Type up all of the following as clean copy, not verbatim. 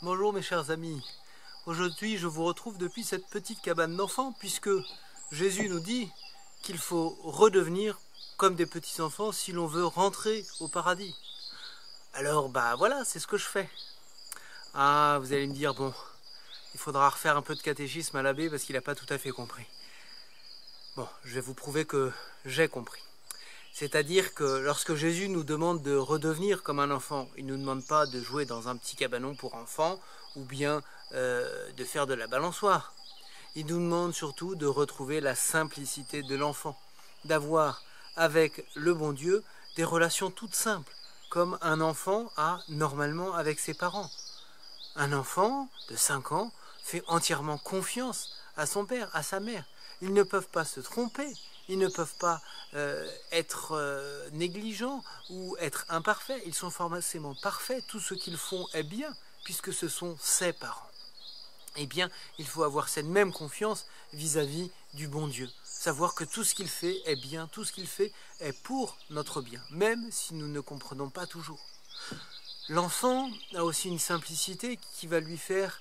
Bonjour mes chers amis, aujourd'hui je vous retrouve depuis cette petite cabane d'enfants puisque Jésus nous dit qu'il faut redevenir comme des petits enfants si l'on veut rentrer au paradis. Alors voilà, c'est ce que je fais. Ah, vous allez me dire, bon, il faudra refaire un peu de catéchisme à l'abbé parce qu'il n'a pas tout à fait compris. Bon, je vais vous prouver que j'ai compris. C'est-à-dire que lorsque Jésus nous demande de redevenir comme un enfant, il ne nous demande pas de jouer dans un petit cabanon pour enfants ou bien de faire de la balançoire. Il nous demande surtout de retrouver la simplicité de l'enfant, d'avoir avec le bon Dieu des relations toutes simples, comme un enfant a normalement avec ses parents. Un enfant de 5 ans fait entièrement confiance à son père, à sa mère. Ils ne peuvent pas se tromper, ils ne peuvent pas être négligents ou être imparfaits. Ils sont forcément parfaits, tout ce qu'ils font est bien, puisque ce sont ses parents. Eh bien, il faut avoir cette même confiance vis-à-vis du bon Dieu. Savoir que tout ce qu'il fait est bien, tout ce qu'il fait est pour notre bien, même si nous ne comprenons pas toujours. L'enfant a aussi une simplicité qui va lui faire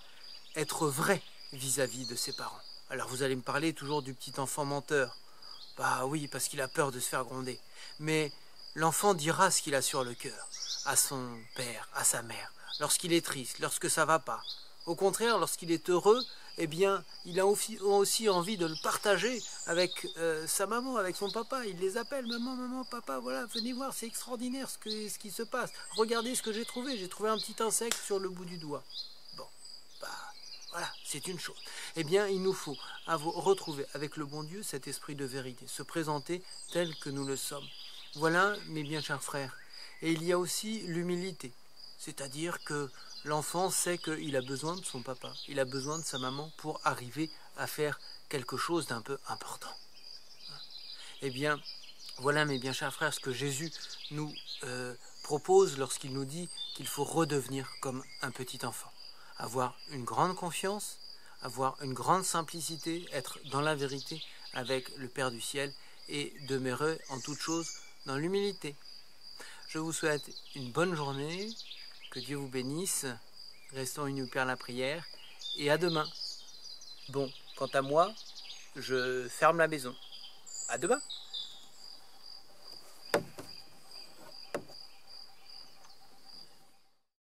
être vrai vis-à-vis de ses parents. Alors vous allez me parler toujours du petit enfant menteur. Bah oui, parce qu'il a peur de se faire gronder. Mais l'enfant dira ce qu'il a sur le cœur, à son père, à sa mère, lorsqu'il est triste, lorsque ça va pas. Au contraire, lorsqu'il est heureux, eh bien, il a aussi envie de le partager avec sa maman, avec son papa. Il les appelle, maman, maman, papa, voilà, venez voir, c'est extraordinaire ce qui se passe. Regardez ce que j'ai trouvé un petit insecte sur le bout du doigt. Bon, voilà, c'est une chose. Eh bien, il nous faut retrouver avec le bon Dieu cet esprit de vérité, se présenter tel que nous le sommes. Voilà, mes bien chers frères. Et il y a aussi l'humilité, c'est-à-dire que l'enfant sait qu'il a besoin de son papa, il a besoin de sa maman pour arriver à faire quelque chose d'un peu important. Eh bien, voilà, mes bien chers frères, ce que Jésus nous propose lorsqu'il nous dit qu'il faut redevenir comme un petit enfant. Avoir une grande confiance, avoir une grande simplicité, être dans la vérité avec le Père du ciel et demeurer en toute chose dans l'humilité. Je vous souhaite une bonne journée, que Dieu vous bénisse, restons unis au Père la prière et à demain. Bon, quant à moi, je ferme la maison. À demain.